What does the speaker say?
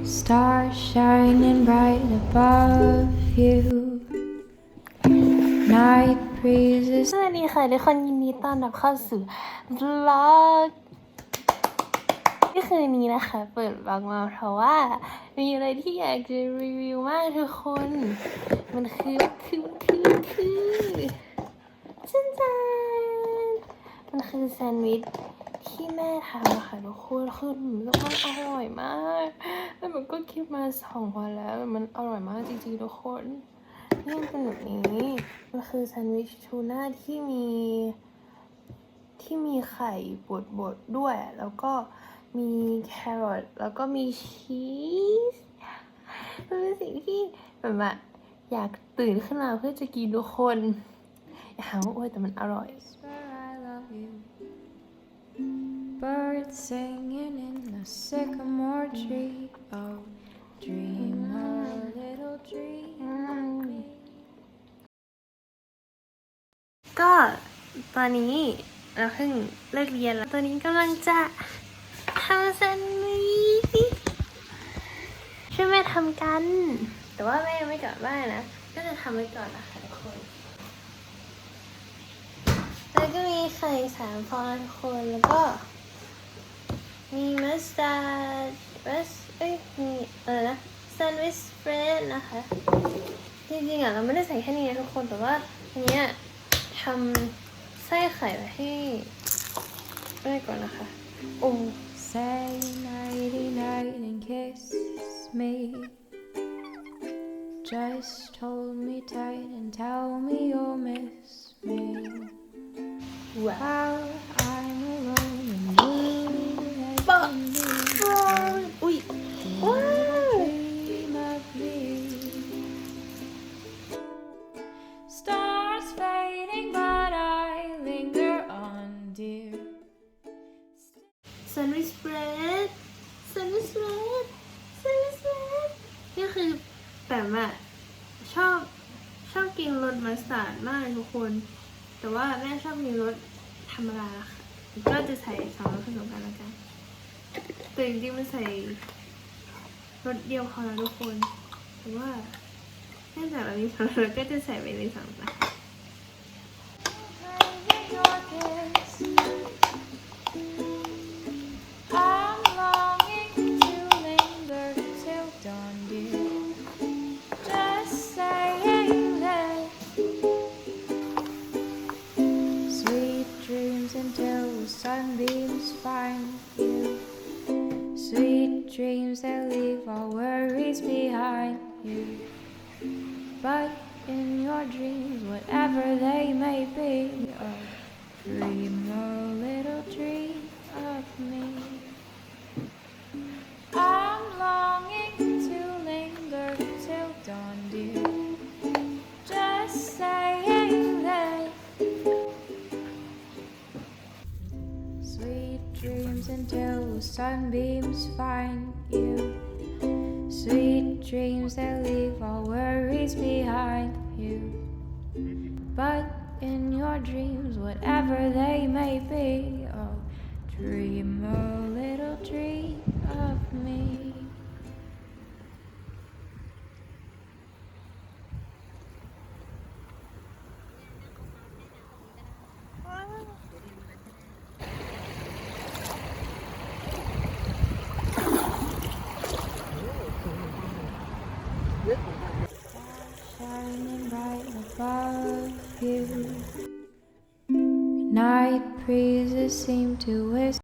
Stars shining bright above you. Night breezes สวัสดีค่ะทุกคนยินดีต้อนรับเข้าสู่วล็อก ที่คืนนี้นะคะเปิดวล็อกมาเพราะว่ามีอะไรที่อยากจะรีวิวมากทุกคนมันคือจันมันคือแซนด์วิชที่แม่ทำนะคะทุกคนคือแล้วมันอร่อยมากแล้วมันก็คิดมา2 วันแล้วมันอร่อยมากจริงๆทุกคนนี่มันเป็นแบบนี้มันคือแซนด์วิชทูน่าที่มีไข่บดด้วยแล้วก็มีแครอทแล้วก็มีชีสมันเป็นสิ่งที่แบบว่าอยากตื่นขึ้นมาเพื่อจะกินทุกคนอย่าหาว่าโอ๊ยแต่มันอร่อย Birds singing in the sycamore tree. Oh, dream a little dream of me. ก็ตอนนี้เราเพิ่งเลิกเรียนแล้วตอนนี้กำลังจะทำแซนด์วิชช่วยแม่ทำกันแต่ว่าแม่ยังไม่กลับบ้านนะก็จะทำไว้ก่อนนะคะทุกคนแล้วก็มีไข่3 ฟองทุกคนแล้วก็มีมัสตาร์ดมีนะแซนด์วิชสเปรดนะคะจริงๆเราไม่ได้ใส่แค่นี้นะทุกคนแต่ว่าอันเนี้ยทำไส้ไข่ไว้ให้แม่ก่อนนะคะโอ้ Say nighty night and kiss me. Just hold me tight and tell me you'll miss me. While I'm alone and you let me อุ้ยว้าว dream of me. Stars fading, but I linger on, dear. แซนด์วิชเบรดนี่คือแบบว่าชอบกินรสมัสตาร์ดมากทุกคนแต่ว่าแม่ชอบกินรสธรรมดาค่ะก็จะใส่2 รสผสมกันแล้วกันแต่จริงๆมันใส่รสเดียวพอแล้วทุกคนแต่ว่าเนื่องจากเรามี2 รสก็จะใส่ไปใน2 รสI'm longing to linger till dawn, dear. Just saying that sweet dreams until the sunbeams find you. Sweet dreams that leave all worries behind you. But in your dreams, whatever they may be, oh, dream a little dream of me. I'm longing to linger till dawn, dear. Just saying that sweet dreams until the sunbeams find you. Sweet dreams that leave all worries behind you. But in your dreams, whatever they may be, oh, dream a little dream of me. Shining bright above you. Night breezes seem to whisper